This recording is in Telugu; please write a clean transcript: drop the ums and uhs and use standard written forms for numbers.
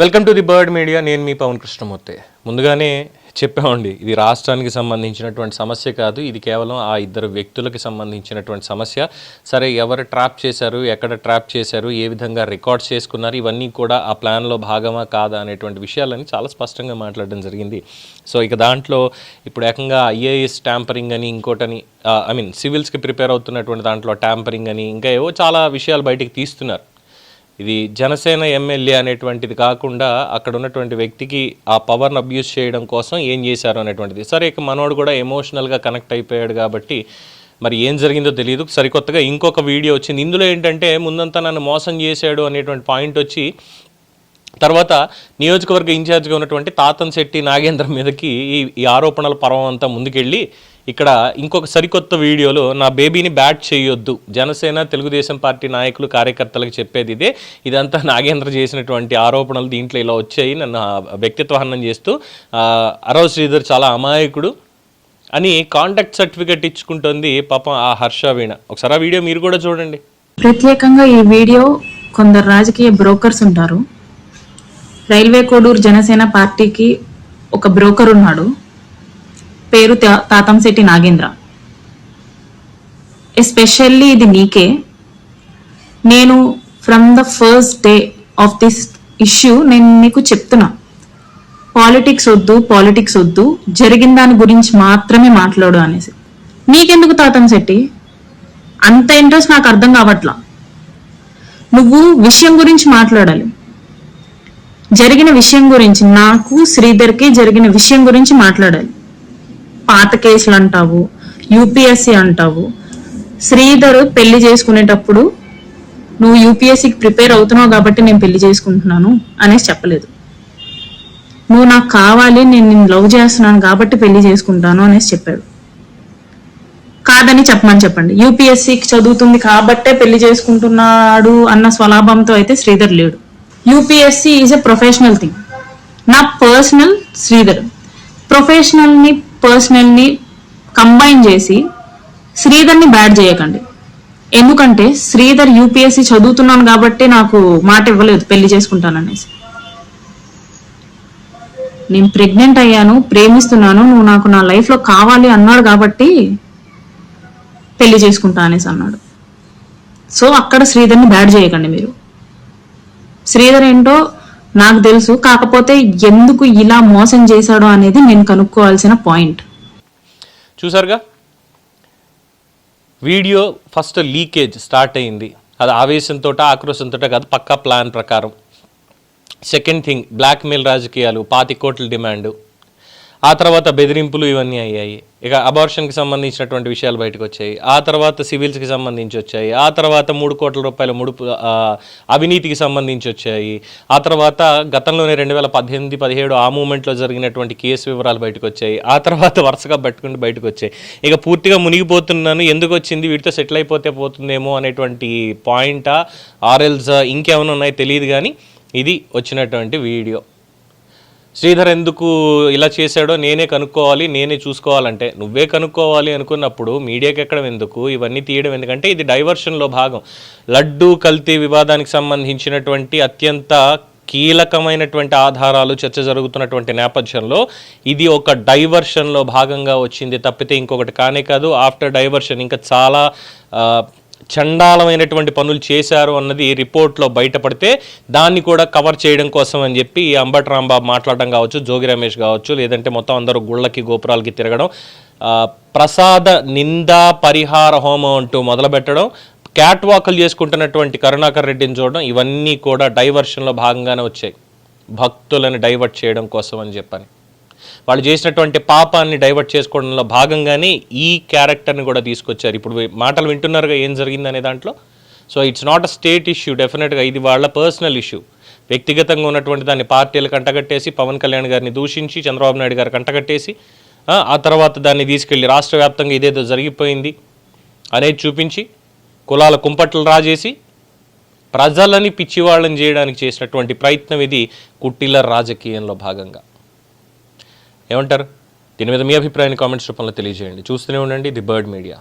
Welcome to the bird media. నేను మీ పవన్ కృష్ణమూర్తి. ముందుగానే చెప్పామండి, ఇది రాష్ట్రానికి సంబంధించినటువంటి సమస్య కాదు, ఇది కేవలం ఆ ఇద్దరు వ్యక్తులకి సంబంధించినటువంటి సమస్య. సరే, ఎవరు ట్రాప్ చేశారు, ఎక్కడ ట్రాప్ చేశారు, ఏ విధంగా రికార్డ్స్ చేసుకున్నారు, ఇవన్నీ కూడా ఆ ప్లాన్లో భాగమా కాదా అనేటువంటి విషయాలని చాలా స్పష్టంగా మాట్లాడడం జరిగింది. సో ఇక దాంట్లో ఇప్పుడు ఏకంగా ఐఏఎస్ ట్యాంపరింగ్ అని, ఇంకోటని సివిల్స్కి ప్రిపేర్ అవుతున్నటువంటి దాంట్లో ట్యాంపరింగ్ అని, ఇంకా ఏవో చాలా విషయాలు బయటికి తీస్తున్నారు. ఇది జనసేన ఎమ్మెల్యే అనేటువంటిది కాకుండా అక్కడ ఉన్నటువంటి వ్యక్తికి ఆ పవర్ని అబ్యూస్ చేయడం కోసం ఏం చేశారు అనేటువంటిది. సరే, ఇక మనోడు కూడా ఎమోషనల్గా కనెక్ట్ అయిపోయాడు కాబట్టి మరి ఏం జరిగిందో తెలియదు. సరికొత్తగా ఇంకొక వీడియో వచ్చింది. ఇందులో ఏంటంటే ముందంతా నన్ను మోసం చేశాడు అనేటువంటి పాయింట్ వచ్చి తర్వాత నియోజకవర్గ ఇన్ఛార్జ్గా ఉన్నటువంటి తాతంశెట్టి నాగేంద్ర మీదకి ఈ ఆరోపణల పర్వం అంతా ముందుకెళ్ళి ఇక్కడ ఇంకొక సరికొత్త వీడియోలో నా బేబీని బ్యాట్ చేయొద్దు, జనసేన తెలుగుదేశం పార్టీ నాయకులు కార్యకర్తలకు చెప్పేది ఇదే, ఇదంతా నాగేంద్ర చేసినటువంటి ఆరోపణలు దీంట్లో ఇలా వచ్చాయి, నన్ను వ్యక్తిత్వ హననం చేస్తూ అరవ శ్రీధర్ చాలా అమాయకుడు అని కాంటాక్ట్ సర్టిఫికెట్ ఇచ్చుకుంటుంది పాపం ఆ హర్ష వీణ. ఒకసారి ఆ వీడియో మీరు కూడా చూడండి. ప్రత్యేకంగా ఈ వీడియో కొందరు రాజకీయ బ్రోకర్స్ ఉంటారు. రైల్వే కోడూరు జనసేన పార్టీకి ఒక బ్రోకర్ ఉన్నాడు, పేరు తాతంశెట్టి నాగేంద్ర. ఎస్పెషల్లీ ఇది నీకే. నేను from the first day of this issue నేను నీకు చెప్తున్నా, పాలిటిక్స్ వద్దు, జరిగిన దాని గురించి మాత్రమే మాట్లాడు అనేసి. నీకెందుకు తాతంశెట్టి అంత ఇంట్రెస్ట్? నాకు అర్థం కావట్లా. నువ్వు విషయం గురించి మాట్లాడాలి, జరిగిన విషయం గురించి, నాకు శ్రీధర్కి జరిగిన విషయం గురించి మాట్లాడాలి. పాత కేసులు అంటావు, యూపీఎస్సీ అంటావు. శ్రీధర్ పెళ్లి చేసుకునేటప్పుడు నువ్వు యూపీఎస్సీకి ప్రిపేర్ అవుతున్నావు కాబట్టి నేను పెళ్లి చేసుకుంటున్నాను అనేసి చెప్పలేదు. నువ్వు నాకు కావాలి, నేను నిన్ను లవ్ చేస్తున్నాను కాబట్టి పెళ్లి చేసుకుంటాను అనేసి చెప్పాడు. కాదని చెప్పమని చెప్పండి. యూపీఎస్సీకి చదువుతుంది కాబట్టే పెళ్లి చేసుకుంటున్నాడు అన్న స్వలాభంతో అయితే శ్రీధర్ లేడు. UPSC is a professional thing. నా పర్సనల్ శ్రీధర్. ప్రొఫెషనల్ని పర్సనల్ని కంబైన్ చేసి శ్రీధర్ని బ్యాడ్ చేయకండి. ఎందుకంటే శ్రీధర్ యూపీఎస్సీ చదువుతున్నాను కాబట్టి నాకు మాట ఇవ్వలేదు పెళ్లి చేసుకుంటాననేసి. నేను ప్రెగ్నెంట్ అయ్యాను, ప్రేమిస్తున్నాను, నువ్వు నాకు నా లైఫ్లో కావాలి అన్నాడు కాబట్టి పెళ్లి చేసుకుంటా అనేసి అన్నాడు. సో అక్కడ శ్రీధర్ని బ్యాడ్ చేయకండి మీరు. శ్రీధర్ ఏంటో నాకు తెలుసు, కాకపోతే ఎందుకు ఇలా మోసం చేశాడో అనేది నేను కనుక్కోవాల్సిన పాయింట్. చూసారుగా వీడియో ఫస్ట్ లీకేజ్ స్టార్ట్ అయింది. అది ఆవేశంతో ఆక్రోశంతో కాదు, పక్కా ప్లాన్ ప్రకారం. సెకండ్ థింగ్, బ్లాక్మెయిల్ రాజకీయాలు, 20 కోట్ల డిమాండు, ఆ తర్వాత బెదిరింపులు, ఇవన్నీ అయ్యాయి. ఇక అబార్షన్కి సంబంధించినటువంటి విషయాలు బయటకు వచ్చాయి. ఆ తర్వాత సివిల్స్కి సంబంధించి వచ్చాయి. ఆ తర్వాత 3 కోట్ల రూపాయల ముడుపు అవినీతికి సంబంధించి వచ్చాయి. ఆ తర్వాత గతంలోనే 2018-17 ఆ మూమెంట్లో జరిగినటువంటి కేసు వివరాలు బయటకు వచ్చాయి. ఆ తర్వాత వరుసగా పట్టుకుంటూ బయటకు వచ్చాయి. ఇక పూర్తిగా మునిగిపోతున్నాను, ఎందుకు వచ్చింది, వీటితో సెటిల్ అయిపోతే పోతుందేమో అనేటువంటి పాయింటా, ఆర్ఎల్స్ ఇంకేమైనా ఉన్నాయో తెలియదు, కానీ ఇది వచ్చినటువంటి వీడియో. శ్రీధర్ ఎందుకు ఇలా చేశాడో నేనే కనుక్కోవాలి, నేనే చూసుకోవాలంటే నువ్వే కనుక్కోవాలి అనుకున్నప్పుడు మీడియాకి ఎక్కడం ఎందుకు, ఇవన్నీ తీయడం ఎందుకంటే ఇది డైవర్షన్లో భాగం. లడ్డూ కల్తీ వివాదానికి సంబంధించినటువంటి అత్యంత కీలకమైనటువంటి ఆధారాలు చర్చ జరుగుతున్నటువంటి నేపథ్యంలో ఇది ఒక డైవర్షన్లో భాగంగా వచ్చింది తప్పితే ఇంకొకటి కానే కాదు. ఆఫ్టర్ డైవర్షన్ ఇంకా చాలా చండాలమైనటువంటి పనులు చేశారు అన్నది రిపోర్ట్లో బయటపడితే దాన్ని కూడా కవర్ చేయడం కోసం అని చెప్పి అంబటి రాంబాబు మాట్లాడడం కావచ్చు, జోగి రమేష్ కావచ్చు, లేదంటే మొత్తం అందరూ గుళ్ళకి గోపురాలకి తిరగడం, ప్రసాద నిందా పరిహార హోమం అంటూ మొదలుపెట్టడం, క్యాట్ వాకులు చేసుకుంటున్నటువంటి కరుణాకర్ రెడ్డిని చూడడం, ఇవన్నీ కూడా డైవర్షన్లో భాగంగానే వచ్చాయి. భక్తులను డైవర్ట్ చేయడం కోసం అని చెప్పని వాళ్ళు చేసినటువంటి పాపాన్ని డైవర్ట్ చేసుకోవడంలో భాగంగానే ఈ క్యారెక్టర్ని కూడా తీసుకొచ్చారు. ఇప్పుడు మాటలు వింటున్నారుగా ఏం జరిగిందనే దాంట్లో. So it's not a state issue, డెఫినెట్గా ఇది వాళ్ళ పర్సనల్ ఇష్యూ. వ్యక్తిగతంగా ఉన్నటువంటి దాన్ని పార్టీలకు కంటగట్టేసి, పవన్ కళ్యాణ్ గారిని దూషించి, చంద్రబాబు నాయుడు గారు కంటగట్టేసి, ఆ తర్వాత దాన్ని తీసుకెళ్ళి రాష్ట్ర వ్యాప్తంగా ఇదేదో జరిగిపోయింది అనేది చూపించి, కులాల కుంపట్లు రాజేసి ప్రజలని పిచ్చివాళ్ళని చేయడానికి చేసినటువంటి ప్రయత్నం ఇది కుట్టిల రాజకీయంలో భాగంగా. ఏమంటారు? దీని మీద మీ అభిప్రాయాన్ని కామెంట్స్ రూపంలో తెలియజేయండి. చూస్తూనే ఉండండి ది బర్డ్ మీడియా.